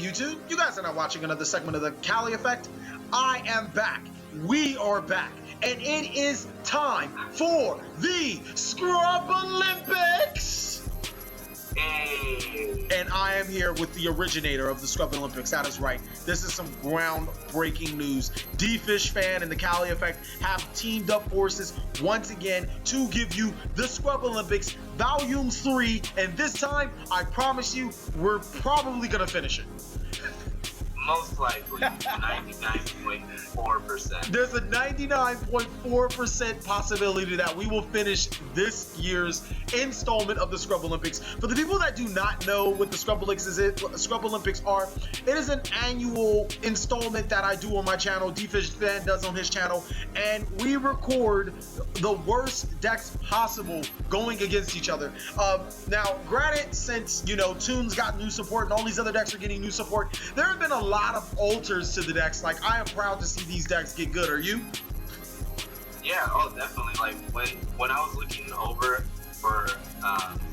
YouTube? You guys are not watching another segment of the Cali Effect. I am back. We are back. And it is time for the Scrublympics! Hey. And I am here with the originator of the Scrublympics. That is right. This is some groundbreaking news. DFishFan and the Cali Effect have teamed up forces once again to give you the Scrublympics Volume 3. And this time, I promise you, we're probably going to finish it. Most likely, 99.4%. There's a 99.4% possibility that we will finish this year's installment of the Scrublympics. For the people that do not know what the Scrublympics are, it is an annual installment that I do on my channel, DFishFan does on his channel, and we record the worst decks possible going against each other. Now, granted, since, you know, Toons got new support and all these other decks are getting new support, there have been a lot of alters to the decks. Like, I am proud to see these decks get good. Are you? Yeah, oh, definitely. Like, when I was looking over for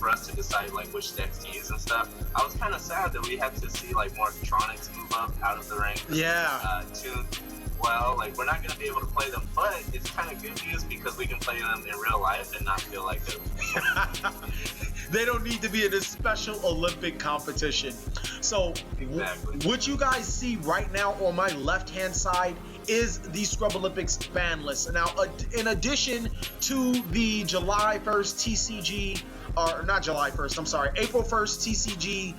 us to decide like which decks to use and stuff, I was kind of sad that we had to see like more Tronics move up out of the ranks. Yeah. Toons, well, like, we're not going to be able to play them, but it's kind of good news because we can play them in real life and not feel like it. They don't need to be in a special Olympic competition. So, exactly. What you guys see right now on my left-hand side is the Scrublympics ban list. Now, in addition to the July 1st TCG, or not July 1st, I'm sorry, April 1st TCG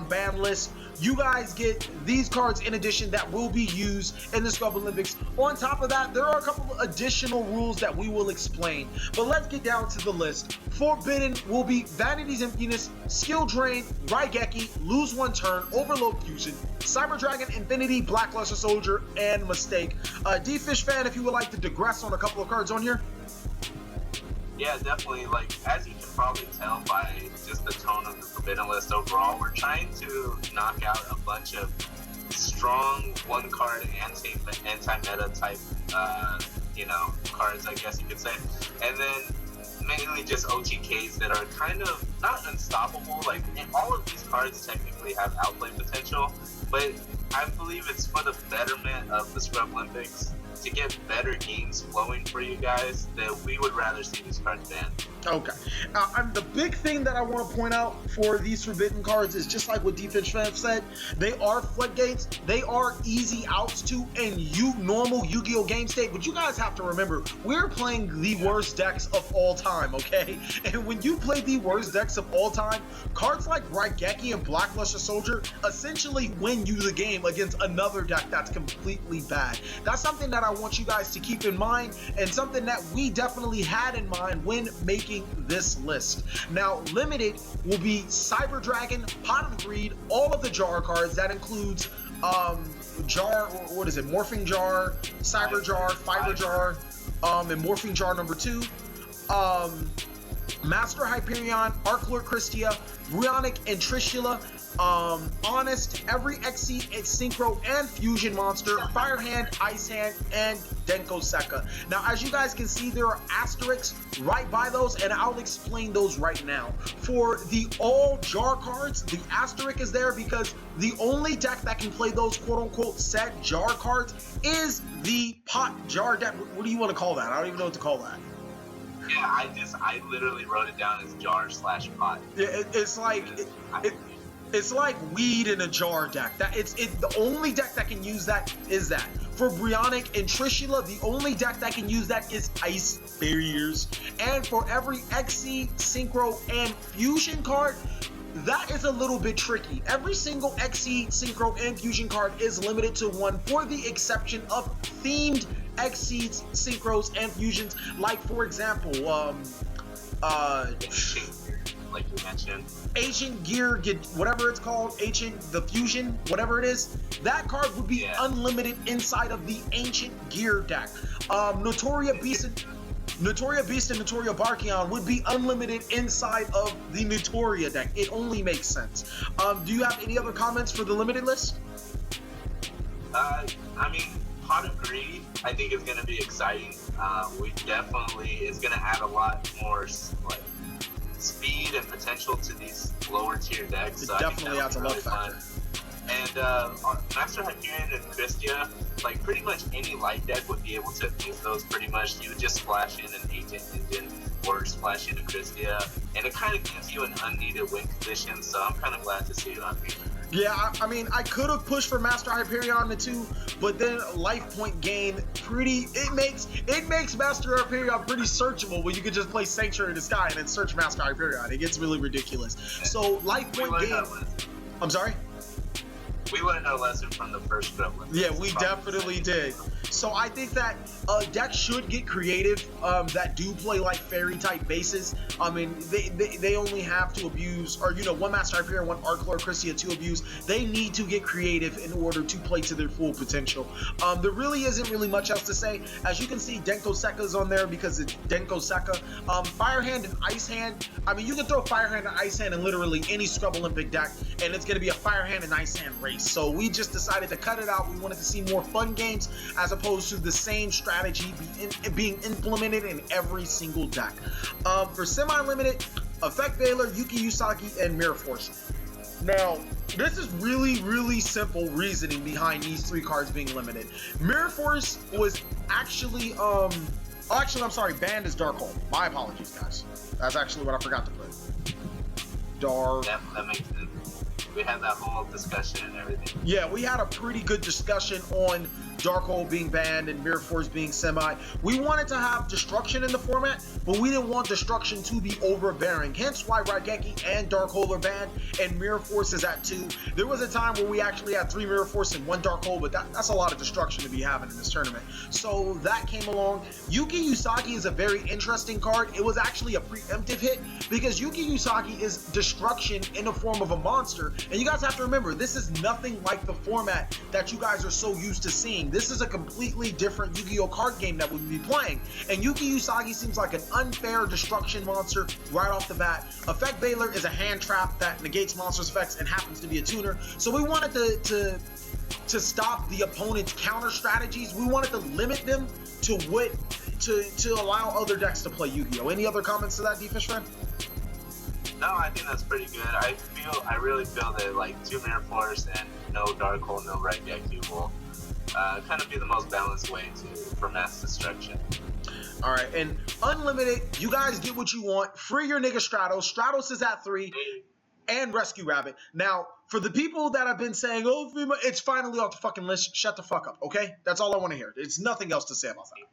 ban list, you guys get these cards in addition that will be used in the Scrublympics. On top of that, there are a couple of additional rules that we will explain. But let's get down to the list. Forbidden will be Vanity's Emptiness, Skill Drain, Raigeki, Lose One Turn, Overload Fusion, Cyber Dragon, Infinity, Blackluster Soldier, and Mistake. DFishFan, if you would like to digress on a couple of cards on here. Yeah, definitely. Like, as you can probably tell by just the tone of the Forbidden list overall, we're trying to knock out a bunch of strong one-card anti-meta type, you know, cards, I guess you could say. And then mainly just OTKs that are kind of not unstoppable. Like, all of these cards technically have outplay potential, but I believe it's for the betterment of the Scrublympics, to get better games flowing for you guys, that we would rather see these cards banned. Okay. The big thing that I want to point out for these forbidden cards is just like what DFishFan said, they are floodgates, they are easy outs to in normal Yu-Gi-Oh! Game state, but you guys have to remember, we're playing the worst decks of all time, okay? And when you play the worst decks of all time, cards like Raigeki and Blackluster Soldier essentially win you the game against another deck that's completely bad. That's something that I want you guys to keep in mind, and something that we definitely had in mind when making this list. Now, limited will be Cyber Dragon, Pot of Greed, all of the jar cards. That includes jar, what is it, Morphing Jar, Cyber Jar, Fiber Jar, and Morphing Jar number 2, Master Hyperion, Arc Lord Christia, Bryonic and Trishula, Honest, every Exceed, Synchro, and Fusion monster, Fire Hand, Ice Hand, and Denko Sekka. Now, as you guys can see, there are asterisks right by those, and I'll explain those right now. For the all jar cards, the asterisk is there because the only deck that can play those quote-unquote set jar cards is the pot jar deck. What do you want to call that? I don't even know what to call that. Yeah, I literally wrote it down as jar/pot. Yeah, it's like weed in a jar deck. The only deck that can use that is that. For Bryonic and Trishula, the only deck that can use that is Ice Barriers. And for every Exceed, Synchro, and Fusion card, that is a little bit tricky. Every single Exceed, Synchro, and Fusion card is limited to 1, for the exception of themed Exceeds, Synchros, and Fusions. Like, for example, like you mentioned, Ancient Gear, whatever it's called, the Fusion, whatever it is, that card would be unlimited inside of the Ancient Gear deck. Notoria Beast and Notoria Barkion would be unlimited inside of the Notoria deck. It only makes sense. Do you have any other comments for the limited list? I mean, Pot of Greed, I think is going to be exciting. We definitely is going to add a lot more like speed and potential to these lower tier decks. It so definitely adds a lot of fun. And Master Hyperion and Christia, like pretty much any light deck would be able to abuse those pretty much. You would just splash in an Agent Engine or splash in a Christia, and it kind of gives you an unneeded win condition, so I'm kind of glad to see it on here. Yeah, I mean, I could have pushed for Master Hyperion on the 2, but then life point gain it makes Master Hyperion pretty searchable when you could just play Sanctuary in the Sky and then search Master Hyperion. It gets really ridiculous. So life point gain. I'm sorry? We learned our lesson from the first Scrublympics. Yeah, we definitely did. So I think that decks should get creative that do play like fairy type bases. I mean, they only have to abuse, or one Master Hyperion, one Arclore, Christia to abuse. They need to get creative in order to play to their full potential. There really isn't really much else to say. As you can see, Denko Sekka's on there because it's Denko Sekka. Fire Hand and Ice Hand. I mean, you can throw Fire Hand and Ice Hand in literally any Scrublympic deck, and it's going to be a Fire Hand and Ice Hand race. So we just decided to cut it out. We wanted to see more fun games as opposed to the same strategy being implemented in every single deck. For semi-limited, Effect Veiler, Yuki Usagi, and Mirror Force. Now, this is really, really simple reasoning behind these 3 cards being limited. Mirror Force was actually, I'm sorry, banned as Darkhold. My apologies, guys. That's actually what I forgot to put. That makes sense. We had that whole discussion and everything. Yeah, we had a pretty good discussion on Darkhold being banned and Mirror Force being semi. We wanted to have destruction in the format, but we didn't want destruction to be overbearing. Hence why Raigeki and Darkhold are banned and Mirror Force is at 2. There was a time where we actually had 3 Mirror Force and 1 Darkhold, but that's a lot of destruction to be having in this tournament. So that came along. Yuki Usagi is a very interesting card. It was actually a preemptive hit because Yuki Usagi is destruction in the form of a monster. And you guys have to remember, this is nothing like the format that you guys are so used to seeing. This is a completely different Yu-Gi-Oh card game that we'll be playing. And Yuki Usagi seems like an unfair destruction monster right off the bat. Effect Veiler is a hand trap that negates monsters' effects and happens to be a tuner. So we wanted to stop the opponent's counter strategies. We wanted to limit them to to allow other decks to play Yu-Gi-Oh. Any other comments to that, DFishFan? No, I think that's pretty good. I really feel that like 2 Mirror Force and no Darkhold, no Raigeki will kind of be the most balanced way for mass destruction. All right, and unlimited, you guys get what you want. Free your nigga Stratos. Stratos is at 3, and Rescue Rabbit. Now, for the people that have been saying, oh, it's finally off the fucking list, shut the fuck up, okay? That's all I want to hear. There's nothing else to say about that.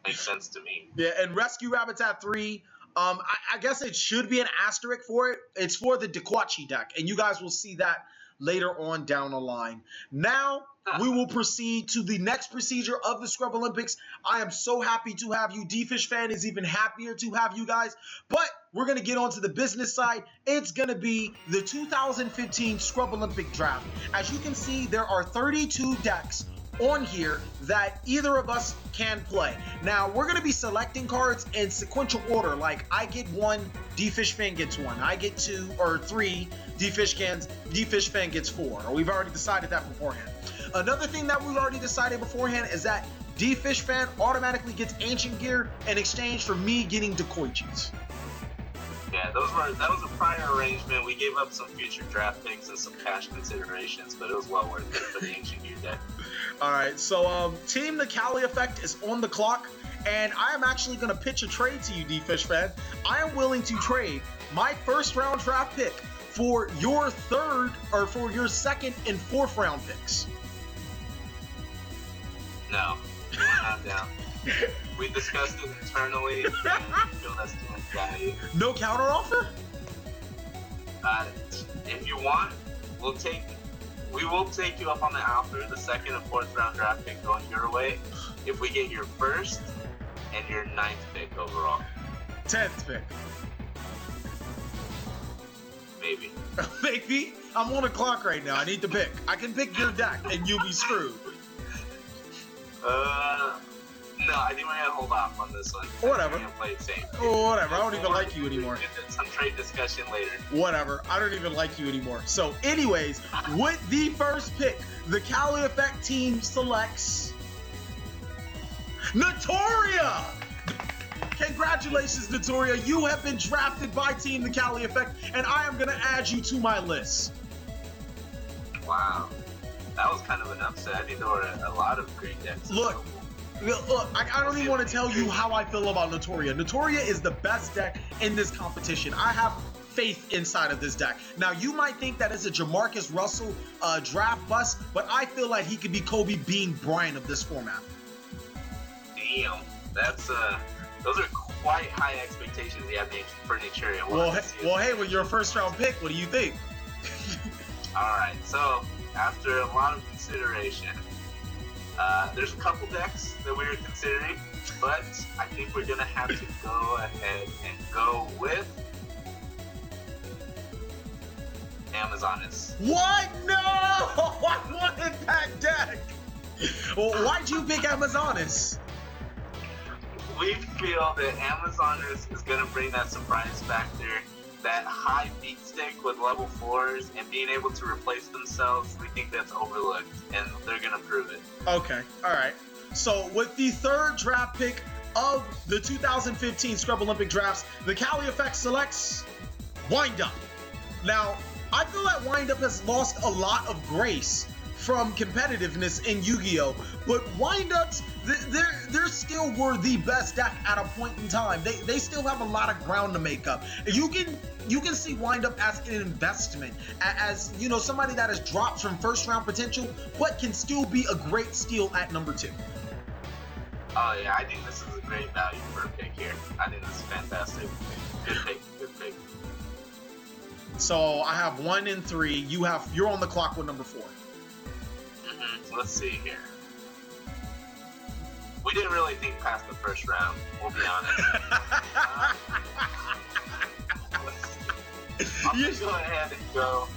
Makes sense to me. Yeah, and Rescue Rabbit's at 3. I guess it should be an asterisk for it. It's for the Dequachi deck, and you guys will see that later on down the line. Now, we will proceed to the next procedure of the Scrublympics. I am so happy to have you. DFishFan is even happier to have you guys. But we're going to get on to the business side. It's going to be the 2015 Scrublympic Draft. As you can see, there are 32 decks on here that either of us can play. Now, we're going to be selecting cards in sequential order. Like, I get 1, DFishFan gets 1. I get 2 or 3, DFishFan gets 4. Or we've already decided that beforehand. Another thing that we've already decided beforehand is that DFishFan automatically gets Ancient Gear in exchange for me getting Dekoichis. Yeah, that was a prior arrangement. We gave up some future draft picks and some cash considerations, but it was well worth it for the Ancient Gear deck. All right, so Team the Cali Effect is on the clock, and I am actually going to pitch a trade to you, DFishFan. I am willing to trade my first round draft pick for your second and fourth round picks. No, we're not down. We discussed it internally, and we feel that's too much value. No counter offer? If you want, we will take you up on the offer, the second and fourth round draft pick going your way, if we get your first and your 9th pick overall. 10th pick. Maybe. Maybe? I'm on the clock right now. I need to pick. I can pick your deck and you'll be screwed. No, I think we're gonna hold off on this one. Whatever. We're gonna play it safe. Whatever. I don't even like you anymore. We'll get some trade discussion later. Whatever. I don't even like you anymore. So, anyways, with the first pick, the Cali Effect team selects Notoria! Congratulations, Notoria. You have been drafted by Team the Cali Effect, and I am going to add you to my list. Wow. That was kind of an upset. I think there were a lot of great decks. Look, I don't even want to tell you how I feel about Notoria. Notoria is the best deck in this competition. I have faith inside of this deck. Now, you might think that it's a Jamarcus Russell draft bust, but I feel like he could be Kobe Bean Bryant of this format. Damn, that's those are quite high expectations you have for Naturia. Well, hey, when you're a first-round pick, what do you think? All right, so after a lot of consideration, there's a couple decks that we were considering, but I think we're gonna have to go ahead and go with Amazonas. What? No! I wanted that deck! Well, why'd you pick Amazonas? We feel that Amazonas is going to bring that surprise factor, that high beat stick with level 4s and being able to replace themselves. We think that's overlooked, and they're going to prove it. Okay, alright. So, with the third draft pick of the 2015 Scrublympic drafts, the Cali Effect selects Wind-Up. Now, I feel that Wind-Up has lost a lot of grace from competitiveness in Yu-Gi-Oh! But Wind-Ups, they're still were the best deck at a point in time. They still have a lot of ground to make up. You can see Wind-Up as an investment, as you know, somebody that has dropped from first round potential, but can still be a great steal at number 2. Oh yeah, I think this is a great value for a pick here. I think this is fantastic. Good pick, good pick. So I have 1 and 3. You're on the clock with number 4. Let's see here. We didn't really think past the first round, we'll be honest. I'm gonna go ahead and go.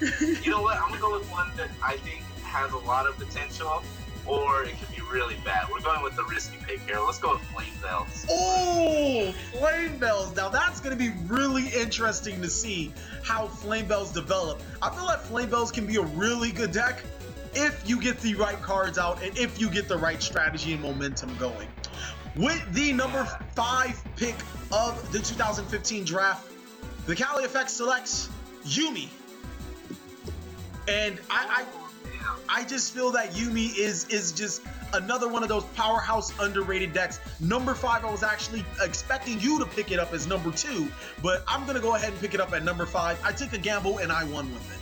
You know what? I'm gonna go with one that I think has a lot of potential, or it could be really bad. We're going with the risky pick here. Let's go with Flame Bells. Oh, Flame Bells. Now that's going to be really interesting to see how Flame Bells develop. I feel like Flame Bells can be a really good deck if you get the right cards out and if you get the right strategy and momentum going. With the number 5 pick of the 2015 draft, the Cali Effect selects Yumi. And I just feel that Yumi is just another one of those powerhouse underrated decks. Number 5, I was actually expecting you to pick it up as number 2, but I'm going to go ahead and pick it up at number 5. I took a gamble and I won with it.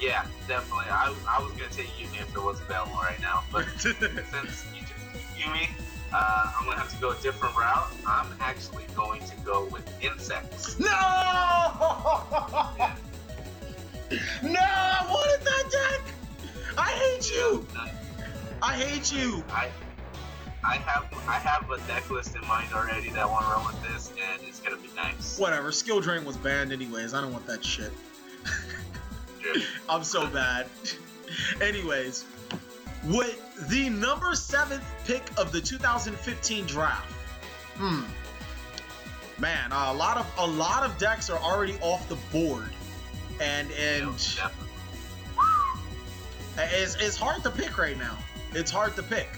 Yeah, definitely. I was going to take Yumi if it was available right now, but since you just took Yumi, I'm going to have to go a different route. I'm actually going to go with Insects. No! Yeah. No, I wanted that deck! I hate you! I hate you! I have a deck list in mind already that I want to run with this, and it's going to be nice. Whatever, Skill Drain was banned anyways. I don't want that shit. I'm so bad. Anyways, with the number 7th pick of the 2015 draft, man, a lot of decks are already off the board, and it's hard to pick right now. It's hard to pick,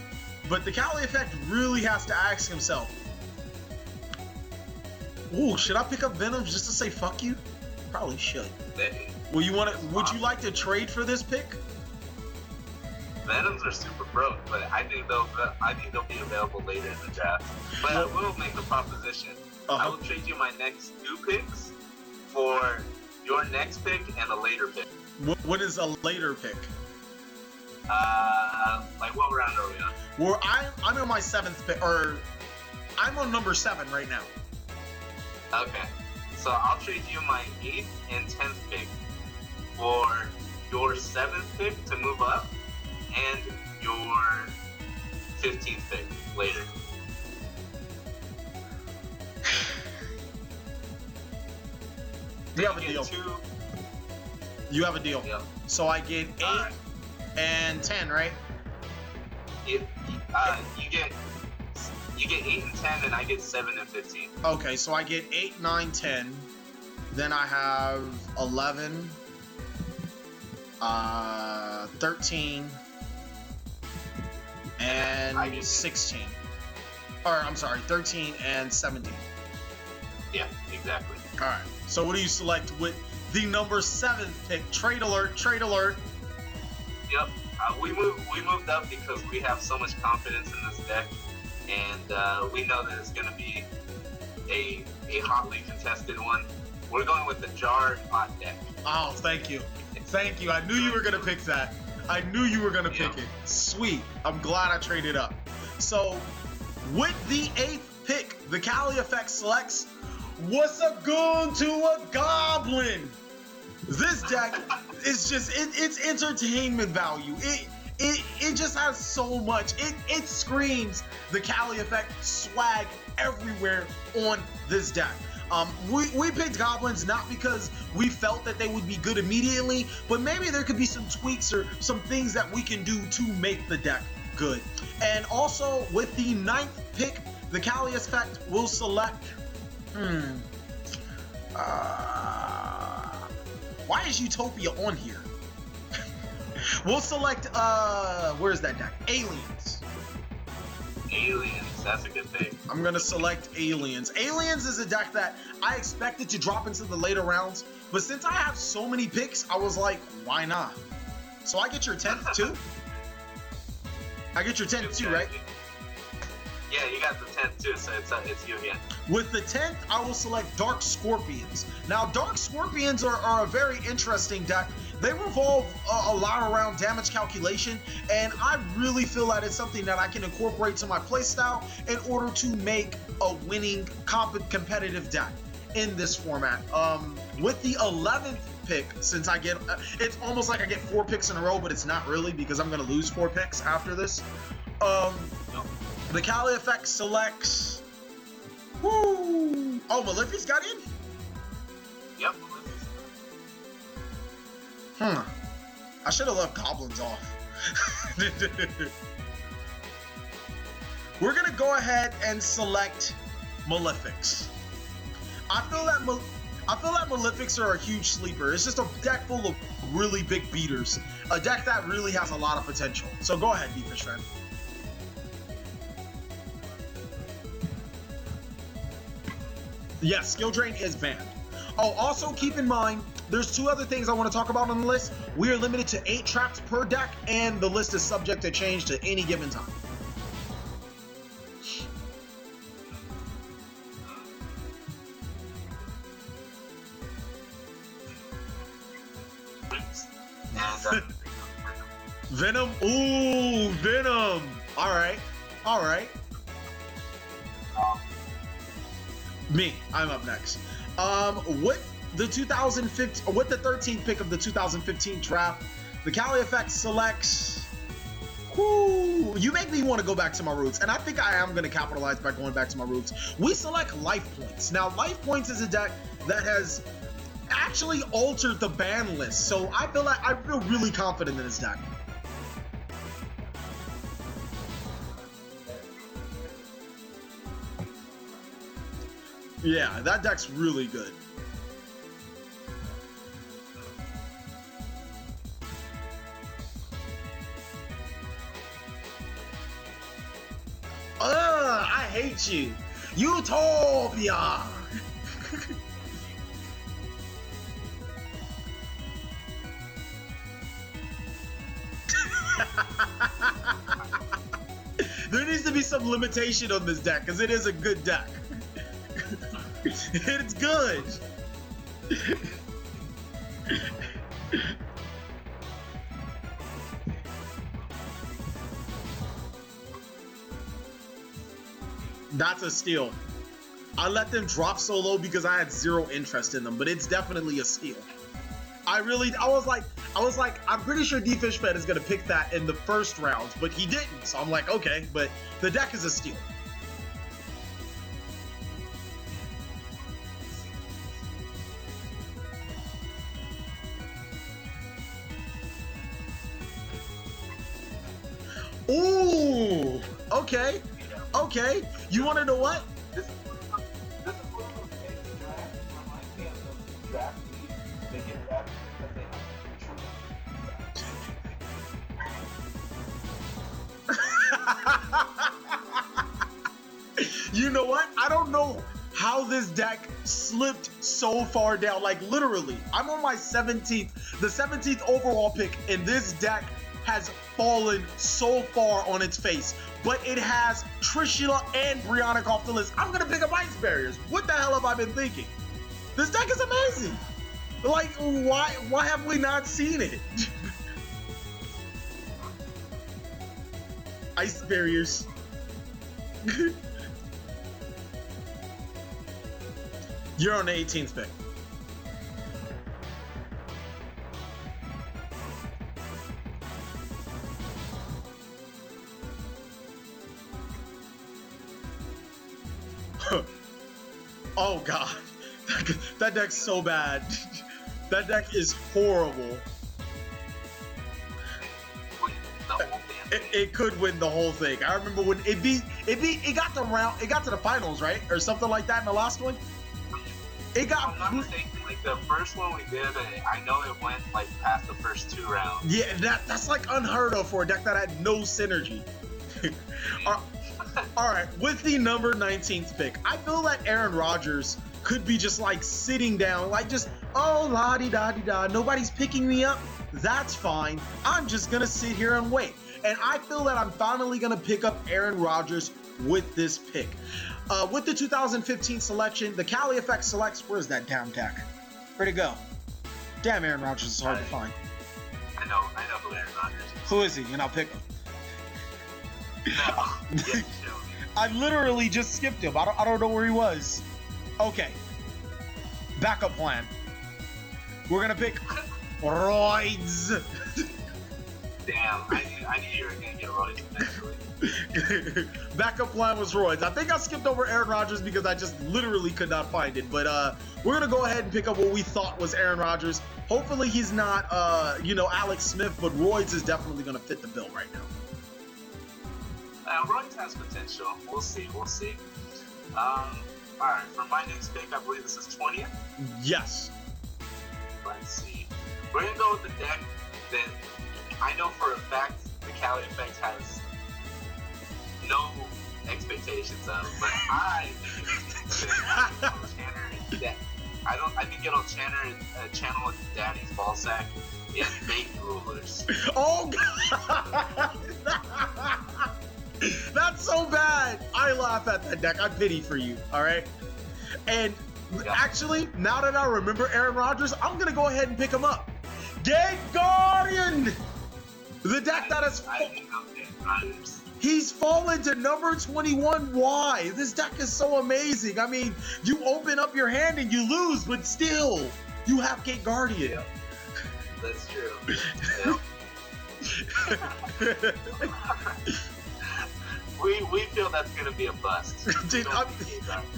but the Cali Effect really has to ask himself, ooh, should I pick up Venom just to say fuck you? Probably should. Would you like to trade for this pick? Venoms are super broke, but I think they'll be available later in the draft. But I will make a proposition. I will trade you my next 2 picks for your next pick and a later pick. What is a later pick? Like what round are we on? Well, I'm on my 7th pick, or I'm on number 7 right now. Okay, so I'll trade you my 8th and 10th pick for your 7th pick to move up, and your 15th pick later. We have a deal. You have a deal. Yep. So I get 8 and 10, right? You get 8 and 10, and I get 7 and 15. Okay, so I get 8, 9, 10. Then I have 11, 13, and 16. Or, I'm sorry, 13 and 17. Yeah, exactly. Alright, so what do you select with the number 7th pick? Trade alert, trade alert. Yep. We moved up because we have so much confidence in this deck, and we know that it's going to be a hotly contested one. We're going with the Jar Hot deck. Oh, thank you. Thank you. I knew you were going to pick that. I knew you were going to pick it. Sweet. I'm glad I traded up. So, with the 8th pick, the Cali Effect selects, what's a goon to a goblin? This deck is just, it's entertainment value. It just has so much. It screams the Cali Effect swag everywhere on this deck. We picked goblins not because we felt that they would be good immediately, but maybe there could be some tweaks or some things that we can do to make the deck good. And also with the 9th pick, the Cali Effect will select. Why is Utopia on here? We'll select. Where's that deck? Aliens. Aliens, that's a good thing. I'm gonna select Aliens. Aliens is a deck that I expected to drop into the later rounds, but since I have so many picks, I was like, why not? So I get your 10th too? I get your 10th too, right? Yeah, you got the 10th too, so it's you again. With the 10th, I will select Dark Scorpions. Now, Dark Scorpions are a very interesting deck. They revolve a lot around damage calculation, and I really feel that it's something that I can incorporate to my playstyle in order to make a winning competitive deck in this format. With the 11th pick, since I get, it's almost like I get 4 picks in a row, but it's not really because I'm going to lose 4 picks after this. The Cali Effect selects. Woo! Oh, Malefic's got in? Yep. I should have left goblins off. We're gonna go ahead and select Malefics. I feel that Malefics are a huge sleeper. It's just a deck full of really big beaters. A deck that really has a lot of potential. So go ahead, DFishFan. Yes, Skill Drain is banned. Oh, also keep in mind, there's 2 other things I want to talk about on the list. We are limited to 8 traps per deck, and the list is subject to change to any given time. Venom. Ooh, Venom. All right. All right. Me. I'm up next. With the 2015, with the 13th pick of the 2015 draft, the Cali Effect selects. Whoo, you make me want to go back to my roots, and I think I am going to capitalize by going back to my roots. We select Life Points. Now, Life Points is a deck that has actually altered the ban list, so I feel really confident in this deck. Yeah, that deck's really good. I hate you. Utopia! There needs to be some limitation on this deck, because it is a good deck. It's good. That's a steal. I let them drop so low because I had 0 interest in them, but it's definitely a steal. I was like, I'm pretty sure DFishFan is gonna pick that in the first round, but he didn't. So I'm like, okay, but the deck is a steal. Ooh, okay, okay. You want to know what? This is a little bit of draft. Reminds me of those draft leagues. They get drafted because they have You know what? I don't know how this deck slipped so far down. Like literally, I'm on my 17th, the 17th overall pick, and this deck has fallen so far on its face, but it has Trishula and Brionic off the list. I'm gonna pick up Ice Barriers. What the hell have I been thinking? This deck is amazing. Like, why have we not seen it? Ice Barriers. You're on the 18th pick. Oh god, that deck's so bad. That deck is horrible. It could win the whole thing. I remember when it got to the finals, right, or something like that in the last one. It got. I'm not mistaken. Like the first one we did, I know it went like past the first 2 rounds. Yeah, that's like unheard of for a deck that had no synergy. All right, with the number 19th pick, I feel that Aaron Rodgers could be just like sitting down, like just, oh, la-di-da-di-da, nobody's picking me up. That's fine. I'm just going to sit here and wait. And I feel that I'm finally going to pick up Aaron Rodgers with this pick. With the 2015 selection, the Cali Effect selects, where's that damn deck? Where'd it go? Damn, Aaron Rodgers is hard to find. I know who Aaron Rodgers is. Who is he? And I'll pick him. No. Yeah, I literally just skipped him. I don't know where he was. Okay. Backup plan. We're gonna pick Roids. Damn, I knew you were gonna get Roids eventually. Backup plan was Roids. I think I skipped over Aaron Rodgers because I just literally could not find it. But we're gonna go ahead and pick up what we thought was Aaron Rodgers. Hopefully he's not Alex Smith, but Roids is definitely gonna fit the bill right now. Roids has potential. We'll see. Alright, for my next pick, I believe this is 20th. Yes. Let's see. We're going to go with the deck that I know for a fact the Cali Effect has no expectations of, but I think it'll channel deck. I think it'll channel Daddy's ball sack and make rulers. Oh god! That's so bad. I laugh at that deck. I pity for you. All right. And actually, now that I remember Aaron Rodgers, I'm gonna go ahead and pick him up. Gate Guardian, the deck that is. He's fallen to number 21. Why? This deck is so amazing. I mean, you open up your hand and you lose, but still, you have Gate Guardian. Yep. That's true. Yep. We feel that's going to be a bust. Dude,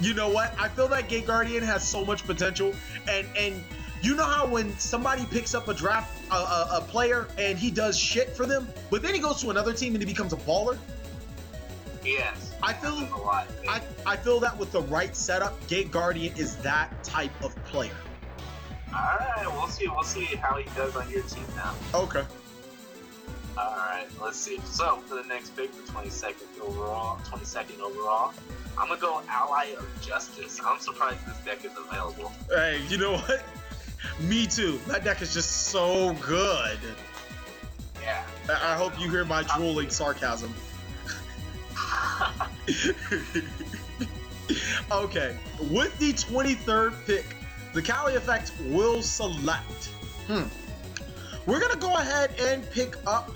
you know what? I feel that Gate Guardian has so much potential. And you know how when somebody picks up a draft, a player, and he does shit for them, but then he goes to another team and he becomes a baller? Yes. I feel that with the right setup, Gate Guardian is that type of player. Alright, we'll see how he does on your team now. Okay. Alright, let's see. So, for the next pick, the 22nd overall, I'm going to go Ally of Justice. I'm surprised this deck is available. Hey, you know what? Me too. That deck is just so good. Yeah. I hope you hear my drooling sarcasm. Okay, with the 23rd pick, the Cali Effect will select. We're going to go ahead and pick up...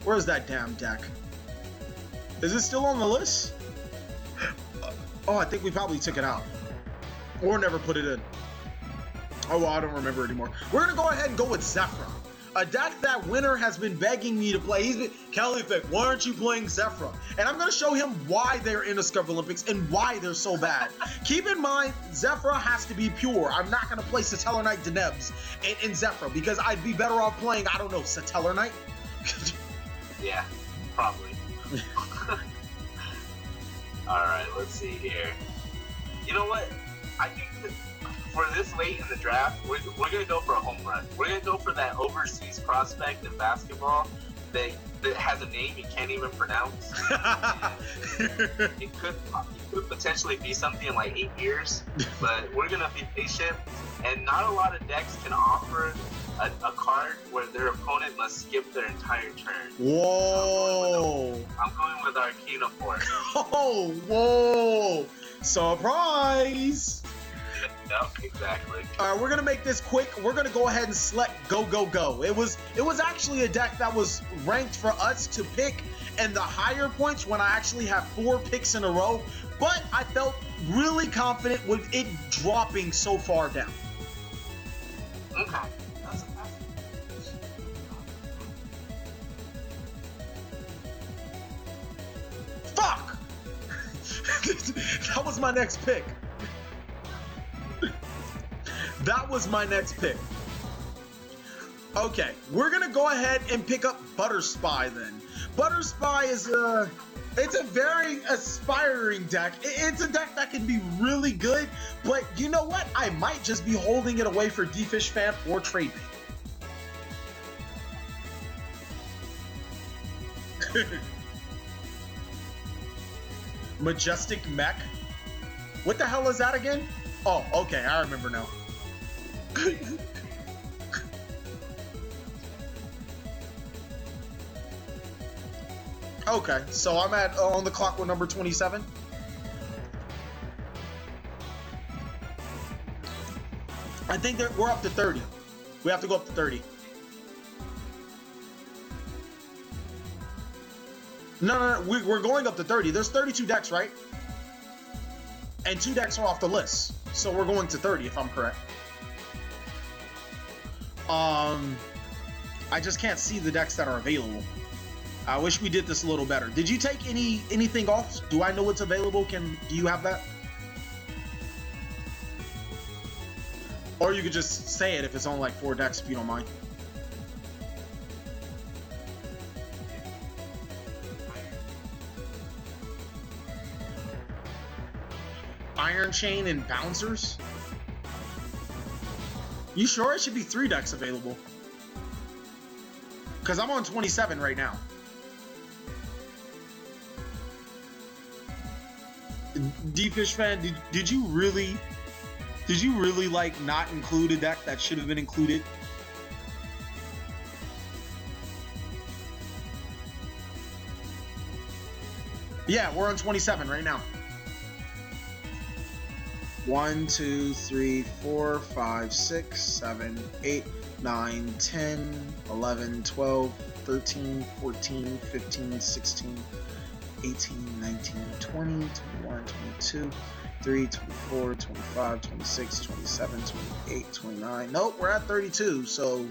Where's that damn deck? Is it still on the list? Oh, I think we probably took it out. Or never put it in. Oh, well, I don't remember anymore. We're going to go ahead and go with Zephyra. A deck that Winner has been begging me to play. He's been, Cali Effect, why aren't you playing Zephyra? And I'm going to show him why they're in the Scrublympics and why they're so bad. Keep in mind, Zephyra has to be pure. I'm not going to play Satellar Knight Denebs in Zephyra because I'd be better off playing, I don't know, Satellar Knight? Yeah, probably. Alright, let's see here. You know what? I think that for this late in the draft, we're going to go for a home run. We're going to go for that overseas prospect in basketball that has a name you can't even pronounce. It could potentially be something in like 8 years, but we're going to be patient. And not a lot of decks can offer a card where their opponent must skip their entire turn. Whoa! I'm going with Arcana Force. Oh, whoa! Surprise! Yep, exactly. All right, we're gonna make this quick. We're gonna go ahead and select Go Go Go. It was actually a deck that was ranked for us to pick and the higher points when I actually have 4 picks in a row, but I felt really confident with it dropping so far down. Okay. Fuck! That was my next pick. That was my next pick. Okay, we're gonna go ahead and pick up Butter Spy then. Butter Spy is it's a very aspiring deck. It's a deck that can be really good, but you know what? I might just be holding it away for DFishFan or trade bait. Majestic Mech? What the hell is that again? Oh, okay, I remember now. Okay, so I'm at on the clock with number 27. I think that we're up to 30. We have to go up to 30. No, we're going up to 30. There's 32 decks, right? And 2 decks are off the list. So we're going to 30 if I'm correct. I just can't see the decks that are available. I wish we did this a little better. Did you take anything off? Do I know what's available? Do you have that? Or you could just say it if it's on like 4 decks if you don't mind. Iron Chain and Bouncers? You sure it should be 3 decks available? Because I'm on 27 right now. DFishFan, did you really like not include a deck that should have been included? Yeah, we're on 27 right now. 1, 2, 3, 4, 5, 6, 7, 8, 9, 10, 11, 12, 13, 14, 15, 16, 18, 19, 20, 21, 22, 23, 24, 25, 26, 27, 28, 29. Nope, we're at 32, so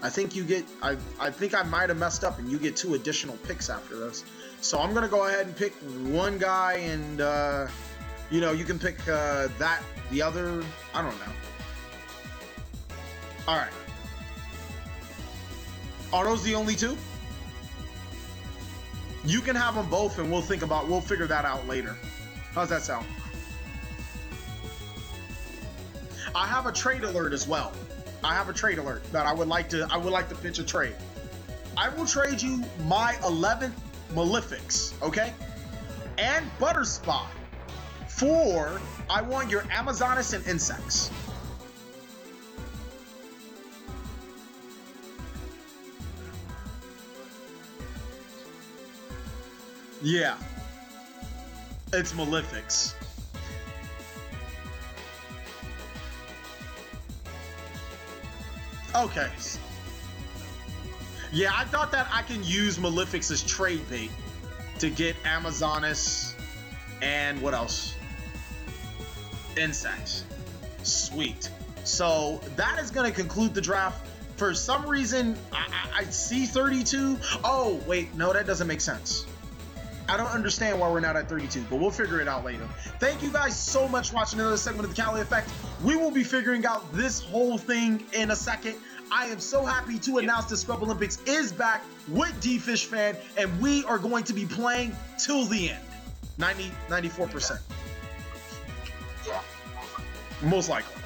I think you get, I think I might have messed up and you get 2 additional picks after this. So I'm gonna go ahead and pick one guy and, you know, you can pick the other, I don't know. All right. Are those the only 2? You can have them both and we'll figure that out later. How's that sound? I have a trade alert as well. I have a trade alert that I would like to pitch a trade. I will trade you my 11th Malefics, okay? And Butter Spy for, I want your Amazonas and Insects. Yeah. It's Malefics. Okay. Yeah, I thought that I can use Malefics as trade bait to get Amazonas and what else? Insects. Sweet. So that is going to conclude the draft. For some reason, I see 32. Oh, wait, no, that doesn't make sense. I don't understand why we're not at 32, but we'll figure it out later. Thank you guys so much for watching another segment of the Cali Effect. We will be figuring out this whole thing in a second. I am so happy to announce the Scrublympics is back with DFishFan, and we are going to be playing till the end. 94%. Yeah. Most likely.